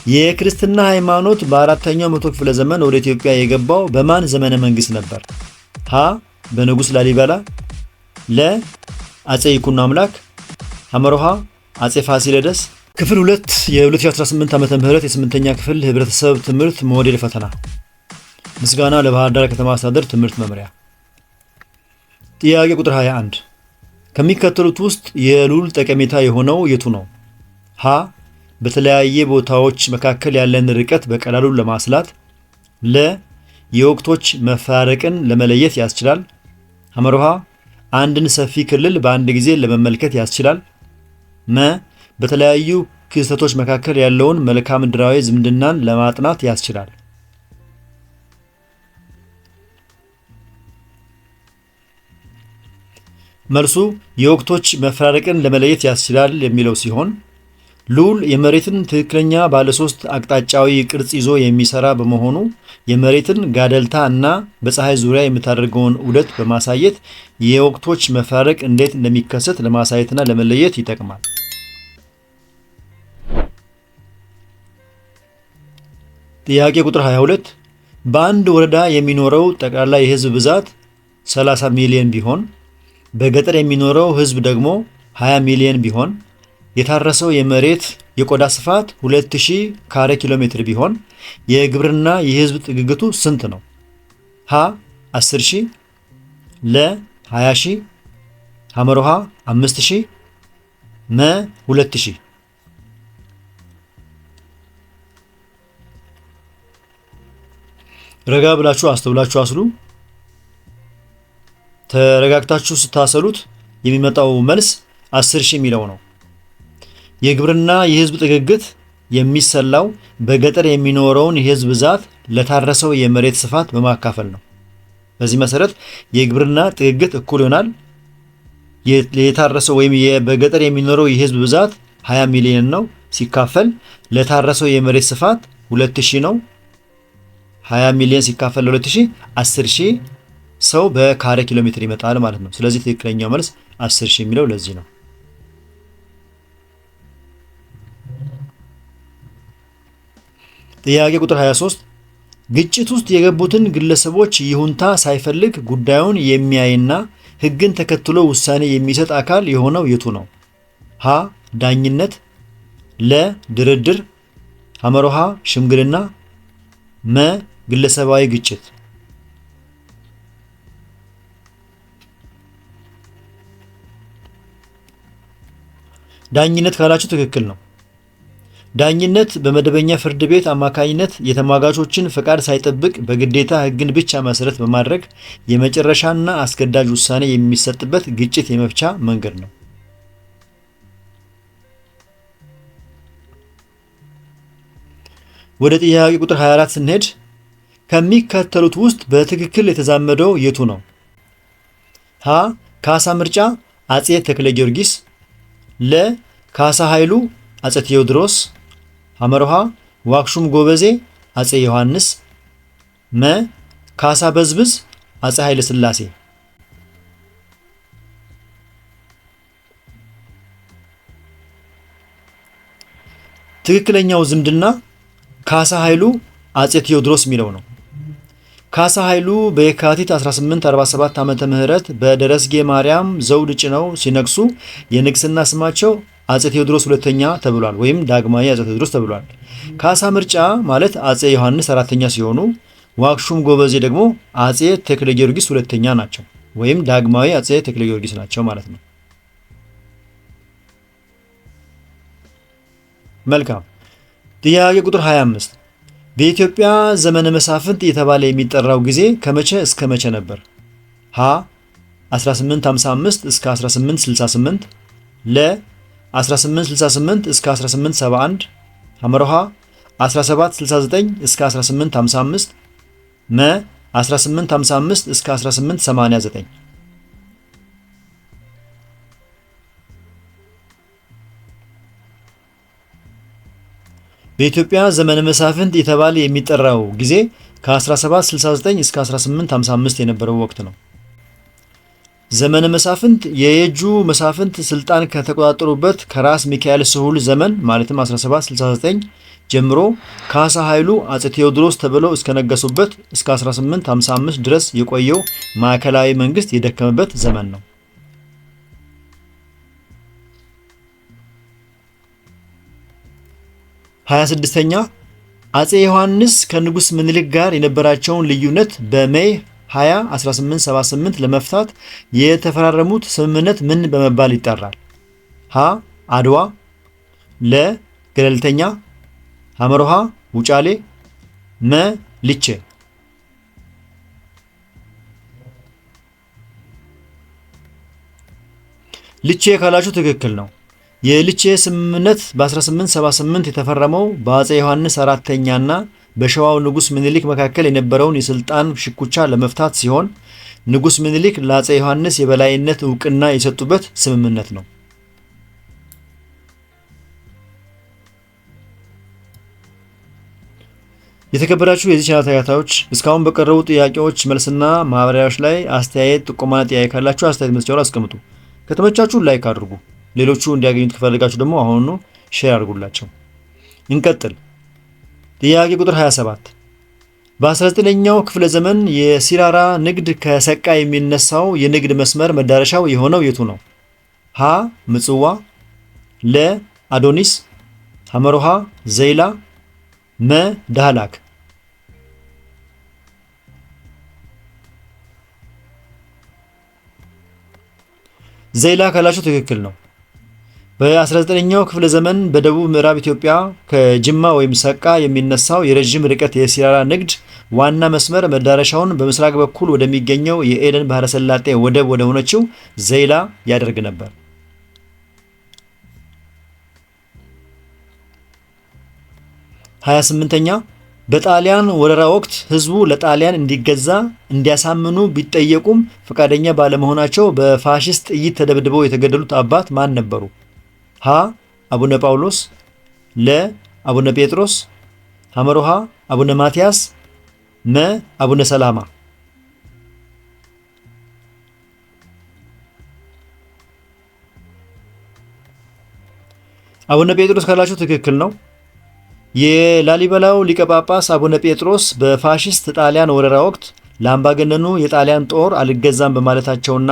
የክርስትና ሃይማኖት በአራተኛው መቶ ክፍለ ዘመን ወደ ኢትዮጵያ የገባው በማን ዘመነ መንግስት ነበር? ሀ በንጉስ ላሊበላ፣ ለ አጼ ይኩኖ አምላክ፣ ሐመሮሃ አጼ ፋሲለደስ። ክፍል 2 የ2018 ዓመተ ምህረት የ8ኛ ክፍል ህብረተሰብ ትምህርት ሞዴል ፈተና። ምስጋና ለባህር ዳር ከተማ አስተዳደር ትምህርት መምሪያ። ጥያቄ ቁጥር 21 ከሚከተሉት ውስጥ የሉል ጠቀሜታ የሆነው የቱ ነው? ሀ በተለያየ ቦታዎች መካከል ያለን ርቀት በቀላሉ ለማስላት፣ ለ የወቅቶች መፈራረቅን ለመለየት ያስችላል፣ ሐመሮሃ አንድን ሰፊ ክልል በአንድ ጊዜ ለመመልከት ያስችላል፣ መ በተለያዩ ክስተቶች መካከል ያለውን መልክዓ ምድራዊ ዝምድናን ለማጥናት ያስችላል። መልሱ የወቅቶች መፈራረቅን ለመለየት ያስችላል የሚለው ሲሆን ሉል የመሬትን ትክክለኛ ባለሶስት አቅጣጫዊ ቅርጽ ይዞ የሚሰራ በመሆኑ የመሬትን ጋደልታ እና በፀሐይ ዙሪያ የምታደርገውን ዑደት በማሳየት የወቅቶች መፈራረቅ እንዴት እንደሚከሰት ለማሳየትና ለመለየት ይጠቅማል። ጥያቄ ቁጥር 22 በአንድ ወረዳ የሚኖረው ጠቅላላ የህዝብ ብዛት 30 ሚሊዮን ቢሆን በገጠር የሚኖረው ህዝብ ደግሞ 20 ሚሊዮን ቢሆን የታረሰው የመሬት የቆዳ ስፋት 2000 ካሬ ኪሎ ሜትር ቢሆን የግብርና የህዝብ ጥግግቱ ስንት ነው? ሀ 10000፣ ለ 20000፣ ሐመሮሃ 5000፣ መ 2000። ረጋ ብላችሁ አስተውላችሁ አስሉ። ተረጋግታችሁ ስታሰሉት የሚመጣው መልስ 10000 የሚለው ነው። የግብርና የህዝብ ጥግግት የሚሰላው በገጠር የሚኖረውን የህዝብ ብዛት ለታረሰው የመሬት ስፋት በማካፈል ነው። በዚህ መሰረት የግብርና ጥግግት እኩል ይሆናል የታረሰው ወይም በገጠር የሚኖረው የህዝብ ብዛት 20 ሚሊዮን ነው ሲካፈል ለታረሰው የመሬት ስፋት 2000 ነው። 20 ሚሊዮን ሲካፈል ለ2000 10000 ሰው በካሬ ኪሎ ሜትር ይመጣል ማለት ነው። ስለዚህ ትክክለኛው መልስ 10000 የሚለው ለዚህ ነው። ጥያቄ ቁጥር 23 ግጭት ውስጥ የገቡትን ግለሰቦች ይሁንታ ሳይፈልግ ጉዳዩን የሚያይና ህግን ተከትሎ ውሳኔ የሚሰጥ አካል የሆነው የቱ ነው? ሀ ዳኝነት፣ ለ ድርድር፣ ሐመሮሃ ሽምግልና፣ መ ግለሰባዊ ግጭት። ዳኝነት ካላችሁ ትክክል ነው። ዳኝነት በመደበኛ ፍርድ ቤት አማካኝነት የተሟጋቾችን ፈቃድ ሳይጠብቅ በግዴታ ህግን ብቻ መሰረት በማድረግ የመጨረሻና አስገዳጅ ውሳኔ የሚሰጥበት ግጭት የመፍቻ መንገድ ነው። ወደ ጥያቄ ቁጥር 24 ስንሄድ ከሚከተሉት ውስጥ በትክክል የተዛመደው የቱ ነው? ሀ ካሳ ምርጫ አጼ ተክለ ጊዮርጊስ፣ ለ ካሳ ኃይሉ አጼ ቴዎድሮስ፣ ሐመሮሃ ዋክሹም ጎበዜ አጼ ዮሐንስ፣ መ ካሳ በዝብዝ አጼ ኃይለ ሥላሴ። ትክክለኛው ዝምድና ካሳ ኃይሉ አጼ ቴዎድሮስ የሚለው ነው። ካሳ ኃይሉ በየካቲት 1847 ዓመተ ምህረት በደረስጌ ማርያም ዘውድ ጭነው ሲነግሱ የንግስና ስማቸው አጼ ቴዎድሮስ ሁለተኛ ተብሏል ወይም ዳግማዊ አጼ ቴዎድሮስ ተብሏል። ካሳ ምርጫ ማለት አጼ ዮሐንስ አራተኛ ሲሆኑ ዋክሹም ጎበዜ ደግሞ አጼ ተክለ ጊዮርጊስ ሁለተኛ ናቸው ወይም ዳግማዊ አጼ ተክለ ጊዮርጊስ ናቸው ማለት ነው። መልካም። ጥያቄ ቁጥር 25 በኢትዮጵያ ዘመነ መሳፍንት እየተባለ የሚጠራው ጊዜ ከመቼ እስከ መቼ ነበር? ሀ 1855 እስከ 1868፣ ለ 1868 እስከ 1871፣ ሐመሮሃ 1769 እስከ 1855፣ መ 1855 እስከ 1889። በኢትዮጵያ ዘመነ መሳፍንት እየተባለ የሚጠራው ጊዜ ከ1769 እስከ 1855 የነበረው ወቅት ነው። ዘመነ መሳፍንት የየጁ መሳፍንት ስልጣን ከተቆጣጠሩበት ከራስ ሚካኤል ስሁል ዘመን ማለትም 1769 ጀምሮ ካሳ ኃይሉ አጼ ቴዎድሮስ ተብለው እስከነገሱበት እስከ 1855 ድረስ የቆየው ማዕከላዊ መንግስት የደከመበት ዘመን ነው። 26ኛ አጼ ዮሐንስ ከንጉስ ምኒልክ ጋር የነበራቸውን ልዩነት በሜይ 20 1878 ለመፍታት የተፈራረሙት ስምምነት ምን በመባል ይጠራል? ሀ አድዋ፣ ለ ገለልተኛ፣ ሐመሮሃ ውጫሌ፣ መ ልቼ። ልቼ ካላችሁ ትክክል ነው። የልቼ ስምምነት በ1878 የተፈረመው በአጼ ዮሐንስ አራተኛና በሸዋው ንጉስ ምኒልክ መካከል የነበረውን የስልጣን ሽኩቻ ለመፍታት ሲሆን ንጉስ ምኒልክ ለአጼ ዮሐንስ የበላይነት እውቅና የሰጡበት ስምምነት ነው። የተከበራችሁ የዚህ ቻናል ተከታታዮች እስካሁን በቀረቡ ጥያቄዎች መልስና ማብራሪያዎች ላይ አስተያየት፣ ጥቆማና ጥያቄ ካላችሁ አስተያየት መስጫው ላይ አስቀምጡ። ከተመቻችሁ ላይክ አድርጉ። ሌሎቹ እንዲያገኙት ከፈለጋችሁ ደግሞ አሁኑ ሼር አድርጉላቸው። እንቀጥል። ጥያቄ ቁጥር 27 በ19ኛው ክፍለ ዘመን የሲራራ ንግድ ከሰቃ የሚነሳው የንግድ መስመር መዳረሻው የሆነው የቱ ነው? ሀ ምጽዋ፣ ለ አዶኒስ፣ ሐመሮሃ ዘይላ፣ መ ዳህላክ። ዘይላ ካላችሁ ትክክል ነው። በ19ኛው ክፍለ ዘመን በደቡብ ምዕራብ ኢትዮጵያ ከጅማ ወይም ሰቃ የሚነሳው የረጅም ርቀት የሲራራ ንግድ ዋና መስመር መዳረሻውን በምስራቅ በኩል ወደሚገኘው የኤደን ባህረ ሰላጤ ወደብ ወደ ሆነችው ዘይላ ያደርግ ነበር። 28ኛ በጣሊያን ወረራ ወቅት ህዝቡ ለጣሊያን እንዲገዛ እንዲያሳምኑ ቢጠየቁም ፈቃደኛ ባለመሆናቸው በፋሺስት ጥይት ተደብድበው የተገደሉት አባት ማን ነበሩ? ሀ አቡነ ጳውሎስ፣ ለ አቡነ ጴጥሮስ፣ ሐመሮሃ አቡነ ማቲያስ፣ መ አቡነ ሰላማ። አቡነ ጴጥሮስ ካላችሁ ትክክል ነው። የላሊበላው ሊቀ ጳጳስ አቡነ ጴጥሮስ በፋሺስት ጣሊያን ወረራ ወቅት ለአምባገነኑ የጣሊያን ጦር አልገዛም በማለታቸውና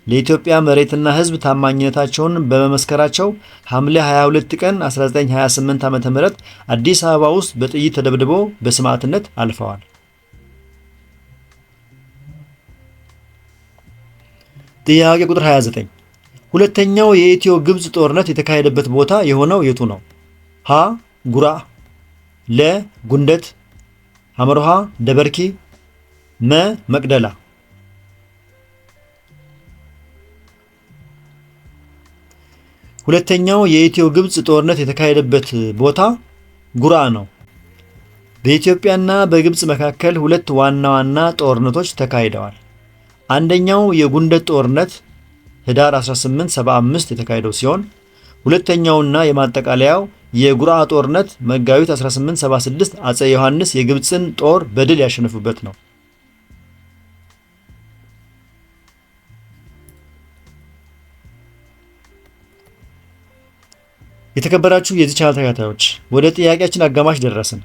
ለኢትዮጵያ መሬትና ህዝብ ታማኝነታቸውን በመመስከራቸው ሐምሌ 22 ቀን 1928 ዓ.ም አዲስ አበባ ውስጥ በጥይት ተደብድበው በሰማዕትነት አልፈዋል። ጥያቄ ቁጥር 29 ሁለተኛው የኢትዮ ግብጽ ጦርነት የተካሄደበት ቦታ የሆነው የቱ ነው? ሀ ጉራ፣ ለ ጉንደት፣ ሐመሮሃ ደበርኪ፣ መ መቅደላ። ሁለተኛው የኢትዮ ግብጽ ጦርነት የተካሄደበት ቦታ ጉራ ነው። በኢትዮጵያና በግብጽ መካከል ሁለት ዋና ዋና ጦርነቶች ተካሂደዋል። አንደኛው የጉንደት ጦርነት ህዳር 1875 የተካሄደው ሲሆን ሁለተኛውና የማጠቃለያው የጉራ ጦርነት መጋቢት 1876 አጼ ዮሐንስ የግብጽን ጦር በድል ያሸነፉበት ነው። የተከበራችሁ የዚህ ቻናል ተከታታዮች ወደ ጥያቄያችን አጋማሽ ደረስን።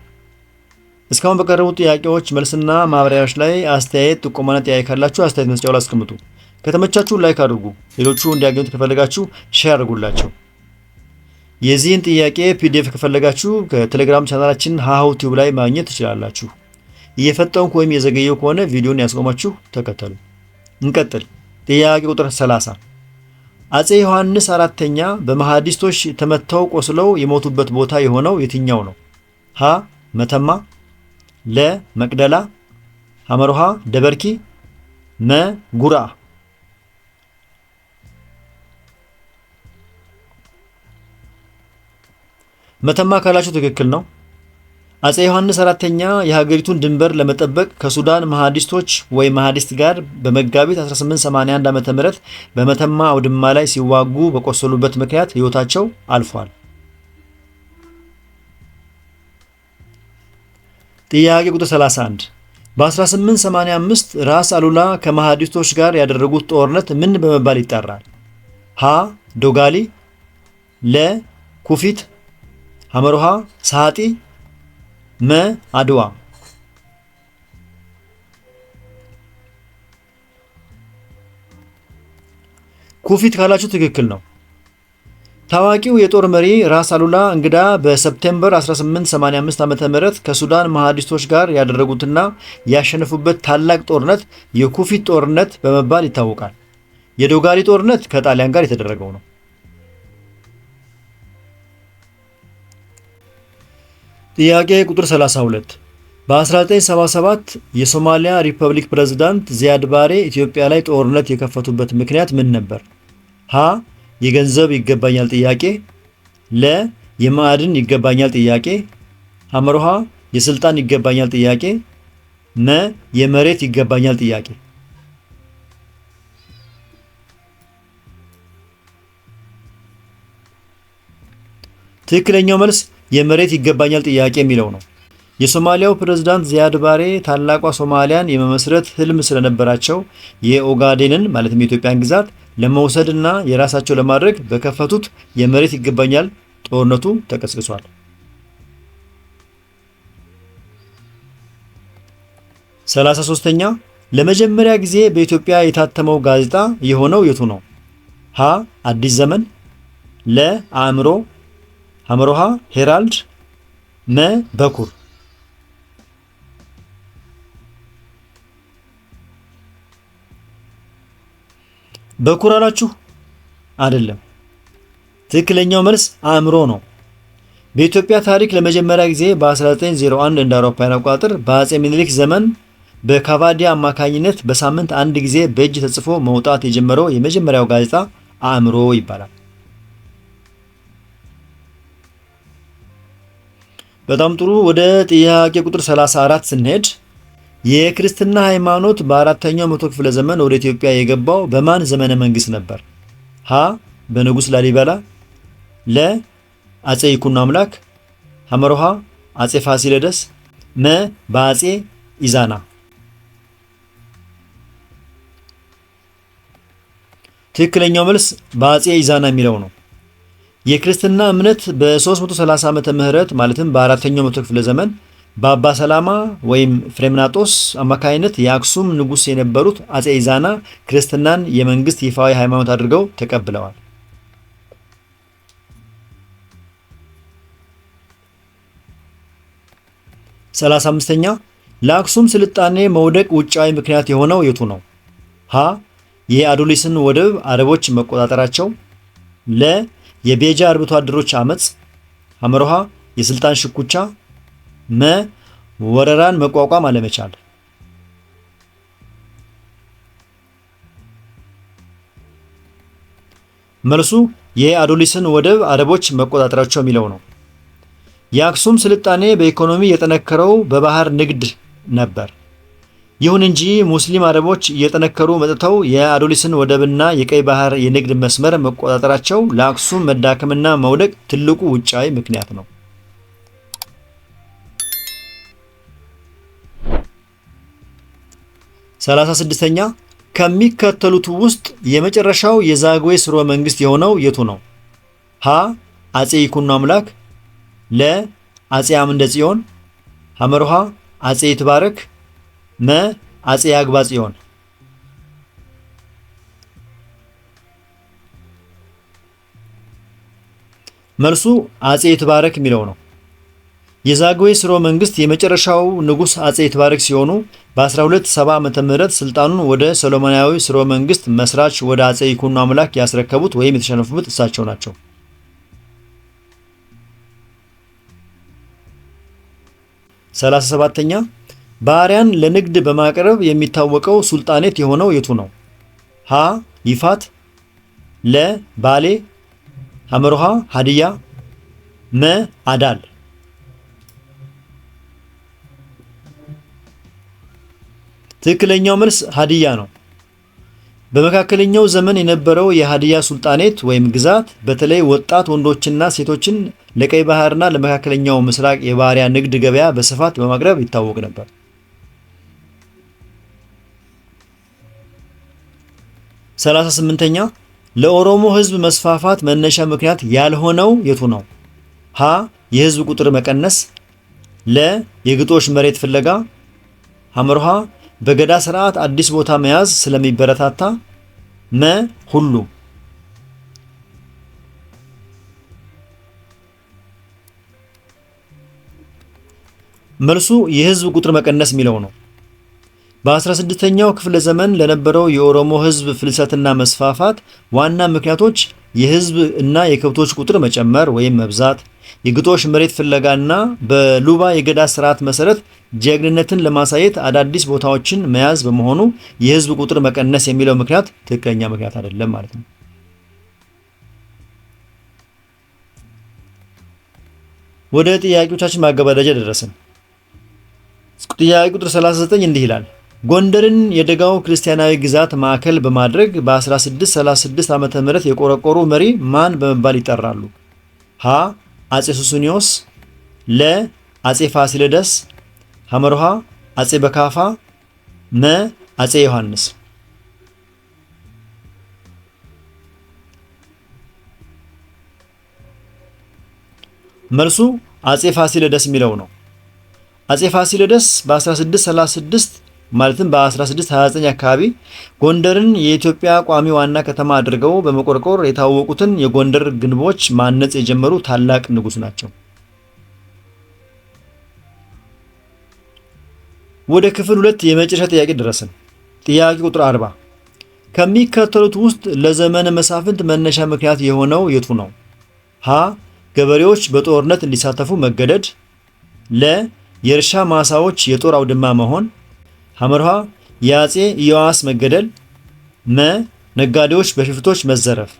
እስካሁን በቀረቡ ጥያቄዎች መልስና ማብራሪያዎች ላይ አስተያየት፣ ጥቆማና ጥያቄ ካላችሁ አስተያየት መስጫው ላይ አስቀምጡ። ከተመቻችሁ ላይክ አድርጉ። ሌሎቹ እንዲያገኙት ከፈለጋችሁ ሼር አድርጉላቸው። የዚህን ጥያቄ ፒዲኤፍ ከፈለጋችሁ ከቴሌግራም ቻናላችን ሃሁ ቲዩብ ላይ ማግኘት ትችላላችሁ። እየፈጠንኩ ወይም የዘገየው ከሆነ ቪዲዮን ያስቆማችሁ ተከተሉ። እንቀጥል። ጥያቄ ቁጥር 30 አጼ ዮሐንስ አራተኛ በመሐዲስቶች ተመተው ቆስለው የሞቱበት ቦታ የሆነው የትኛው ነው? ሀ መተማ፣ ለ መቅደላ፣ ሐመሮሃ ደበርኪ፣ መ ጉራ። መተማ ካላችሁ ትክክል ነው። አጼ ዮሐንስ አራተኛ የሀገሪቱን ድንበር ለመጠበቅ ከሱዳን መሐዲስቶች ወይ መሐዲስት ጋር በመጋቢት 1881 ዓ.ም በመተማ አውድማ ላይ ሲዋጉ በቆሰሉበት ምክንያት ሕይወታቸው አልፏል። ጥያቄ ቁጥር 31 በ1885 ራስ አሉላ ከመሐዲስቶች ጋር ያደረጉት ጦርነት ምን በመባል ይጠራል? ሀ ዶጋሊ፣ ለ ኩፊት፣ ሐመሮሃ ሳጢ፣ መ አድዋ። ኩፊት ካላችሁ ትክክል ነው። ታዋቂው የጦር መሪ ራስ አሉላ እንግዳ በሰፕቴምበር 1885 ዓ.ም ከሱዳን መሐዲስቶች ጋር ያደረጉትና ያሸነፉበት ታላቅ ጦርነት የኩፊት ጦርነት በመባል ይታወቃል። የዶጋሊ ጦርነት ከጣሊያን ጋር የተደረገው ነው። ጥያቄ ቁጥር 32 በ1977 የሶማሊያ ሪፐብሊክ ፕሬዝዳንት ዚያድ ባሬ ኢትዮጵያ ላይ ጦርነት የከፈቱበት ምክንያት ምን ነበር? ሀ የገንዘብ ይገባኛል ጥያቄ፣ ለ የማዕድን ይገባኛል ጥያቄ፣ ሐመርሃ የስልጣን ይገባኛል ጥያቄ፣ መ የመሬት ይገባኛል ጥያቄ። ትክክለኛው መልስ የመሬት ይገባኛል ጥያቄ የሚለው ነው። የሶማሊያው ፕሬዝዳንት ዚያድ ባሬ ታላቋ ሶማሊያን የመመስረት ህልም ስለነበራቸው የኦጋዴንን ማለትም የኢትዮጵያን ግዛት ለመውሰድና የራሳቸው ለማድረግ በከፈቱት የመሬት ይገባኛል ጦርነቱ ተቀስቅሷል። 33ኛ ለመጀመሪያ ጊዜ በኢትዮጵያ የታተመው ጋዜጣ የሆነው የቱ ነው? ሀ አዲስ ዘመን፣ ለ አእምሮ፣ ሐመሮሃ ሄራልድ፣ መ በኩር። በኩር አላችሁ? አይደለም። ትክክለኛው መልስ አእምሮ ነው። በኢትዮጵያ ታሪክ ለመጀመሪያ ጊዜ በ1901 እንደ አውሮፓውያን አቆጣጠር በአጼ ምኒልክ ዘመን በካቫዲያ አማካኝነት በሳምንት አንድ ጊዜ በእጅ ተጽፎ መውጣት የጀመረው የመጀመሪያው ጋዜጣ አእምሮ ይባላል። በጣም ጥሩ። ወደ ጥያቄ ቁጥር 34 ስንሄድ የክርስትና ሃይማኖት በአራተኛው መቶ ክፍለ ዘመን ወደ ኢትዮጵያ የገባው በማን ዘመነ መንግስት ነበር? ሀ በንጉስ ላሊበላ፣ ለ አጼ ይኩኖ አምላክ፣ ሐመሮሃ አጼ ፋሲለደስ፣ መ በአጼ ኢዛና። ትክክለኛው መልስ በአጼ ኢዛና የሚለው ነው። የክርስትና እምነት በ330 ዓመተ ምህረት ማለትም በአራተኛው መቶ ክፍለ ዘመን በአባ ሰላማ ወይም ፍሬምናጦስ አማካይነት የአክሱም ንጉስ የነበሩት አጼ ኢዛና ክርስትናን የመንግስት ይፋዊ ሃይማኖት አድርገው ተቀብለዋል። 35ኛ ለአክሱም ስልጣኔ መውደቅ ውጫዊ ምክንያት የሆነው የቱ ነው? ሀ የአዶሊስን ወደብ አረቦች መቆጣጠራቸው፣ ለ የቤጃ አርብቶ አደሮች አመጽ፣ ሐመሮሃ የስልጣን ሽኩቻ፣ መ ወረራን መቋቋም አለመቻል። መልሱ የአዶሊስን ወደብ አረቦች መቆጣጠራቸው የሚለው ነው። የአክሱም ስልጣኔ በኢኮኖሚ የጠነከረው በባህር ንግድ ነበር። ይሁን እንጂ ሙስሊም አረቦች እየጠነከሩ መጥተው የአዶሊስን ወደብና የቀይ ባህር የንግድ መስመር መቆጣጠራቸው ለአክሱም መዳከምና መውደቅ ትልቁ ውጫዊ ምክንያት ነው። 36ኛ ከሚከተሉት ውስጥ የመጨረሻው የዛጉዌ ሥርወ መንግስት የሆነው የቱ ነው? ሀ አጼ ይኩኖ አምላክ፣ ለ አጼ አምደ ጽዮን፣ ሐመርሃ አጼ ይትባረክ፣ መ አጼ ያግባ ጽዮን። መልሱ አጼ ይትባረክ የሚለው ነው። የዛጉዌ ሥርወ መንግስት የመጨረሻው ንጉስ አጼ ይትባረክ ሲሆኑ በ1270 ዓመተ ምህረት ስልጣኑን ወደ ሰሎሞናዊ ሥርወ መንግስት መስራች ወደ አጼ ይኩኖ አምላክ ያስረከቡት ወይም የተሸነፉት እሳቸው ናቸው። 37ኛ ባሪያን ለንግድ በማቅረብ የሚታወቀው ሱልጣኔት የሆነው የቱ ነው? ሀ ይፋት፣ ለ ባሌ፣ ሐመርሃ ሀዲያ፣ መ አዳል። ትክክለኛው መልስ ሀዲያ ነው። በመካከለኛው ዘመን የነበረው የሀዲያ ሱልጣኔት ወይም ግዛት በተለይ ወጣት ወንዶችና ሴቶችን ለቀይ ባህርና ለመካከለኛው ምስራቅ የባሪያ ንግድ ገበያ በስፋት በማቅረብ ይታወቅ ነበር። 38ኛ ለኦሮሞ ህዝብ መስፋፋት መነሻ ምክንያት ያልሆነው የቱ ነው? ሀ የህዝብ ቁጥር መቀነስ፣ ለ የግጦሽ መሬት ፍለጋ፣ ሐመርሃ በገዳ ስርዓት አዲስ ቦታ መያዝ ስለሚበረታታ፣ መ ሁሉም። መልሱ የህዝብ ቁጥር መቀነስ የሚለው ነው። በ16ኛው ክፍለ ዘመን ለነበረው የኦሮሞ ህዝብ ፍልሰትና መስፋፋት ዋና ምክንያቶች የህዝብ እና የከብቶች ቁጥር መጨመር ወይም መብዛት፣ የግጦሽ መሬት ፍለጋና በሉባ የገዳ ስርዓት መሰረት ጀግንነትን ለማሳየት አዳዲስ ቦታዎችን መያዝ በመሆኑ የህዝብ ቁጥር መቀነስ የሚለው ምክንያት ትክክለኛ ምክንያት አይደለም ማለት ነው። ወደ ጥያቄዎቻችን ማገባደጃ ደረስን። ጥያቄ ቁጥር 39 እንዲህ ይላል። ጎንደርን የደጋው ክርስቲያናዊ ግዛት ማዕከል በማድረግ በ1636 ዓመተ ምህረት የቆረቆሩ መሪ ማን በመባል ይጠራሉ? ሀ አጼ ሱስንዮስ፣ ለ አጼ ፋሲለደስ፣ ሐመርሃ አጼ በካፋ፣ መ አጼ ዮሐንስ። መልሱ አጼ ፋሲለደስ የሚለው ነው። አጼ ፋሲለደስ በ1636 ማለትም በ1629 አካባቢ ጎንደርን የኢትዮጵያ ቋሚ ዋና ከተማ አድርገው በመቆርቆር የታወቁትን የጎንደር ግንቦች ማነጽ የጀመሩ ታላቅ ንጉስ ናቸው። ወደ ክፍል 2 የመጨረሻ ጥያቄ ደረስን። ጥያቄ ቁጥር 40 ከሚከተሉት ውስጥ ለዘመነ መሳፍንት መነሻ ምክንያት የሆነው የቱ ነው? ሀ ገበሬዎች በጦርነት እንዲሳተፉ መገደድ፣ ለ የእርሻ ማሳዎች የጦር አውድማ መሆን፣ ሐመርሃ የአጼ ኢዮአስ መገደል፣ መ ነጋዴዎች በሽፍቶች መዘረፍ።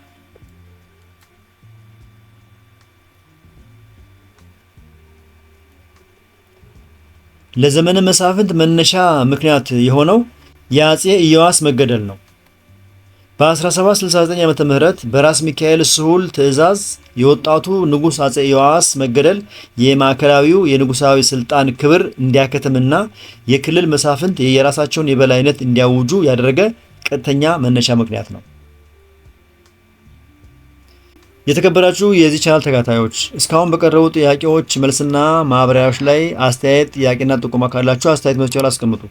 ለዘመነ መሳፍንት መነሻ ምክንያት የሆነው የአጼ ኢዮአስ መገደል ነው። በ1769 ዓመተ ምህረት በራስ ሚካኤል ስሁል ትዕዛዝ የወጣቱ ንጉስ አጼ ኢዮአስ መገደል የማዕከላዊው የንጉሳዊ ስልጣን ክብር እንዲያከትምና የክልል መሳፍንት የራሳቸውን የበላይነት እንዲያውጁ ያደረገ ቀጥተኛ መነሻ ምክንያት ነው። የተከበራችሁ የዚህ ቻናል ተከታታዮች እስካሁን በቀረቡ ጥያቄዎች መልስና ማብራሪያዎች ላይ አስተያየት፣ ጥያቄና ጥቆማ ካላችሁ አስተያየት መስጫው ላይ አስቀምጡ።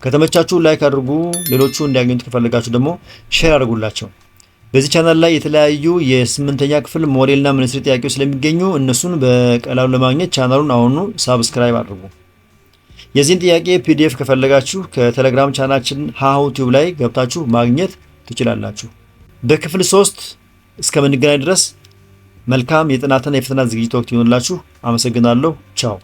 ከተመቻችሁ ላይክ አድርጉ። ሌሎቹ እንዲያገኙት ከፈለጋችሁ ደግሞ ሼር አድርጉላቸው። በዚህ ቻናል ላይ የተለያዩ የ8ኛ ክፍል ሞዴልና ሚኒስትሪ ጥያቄዎች ስለሚገኙ እነሱን በቀላሉ ለማግኘት ቻናሉን አሁኑ ሳብስክራይብ አድርጉ። የዚህን ጥያቄ ፒዲኤፍ ከፈለጋችሁ ከቴሌግራም ቻናላችን ሃሁ ቲዩብ ላይ ገብታችሁ ማግኘት ትችላላችሁ። በክፍል 3 እስከምንገናኝ ድረስ መልካም የጥናትና የፈተና ዝግጅት ወቅት ይሁንላችሁ። አመሰግናለሁ። ቻው።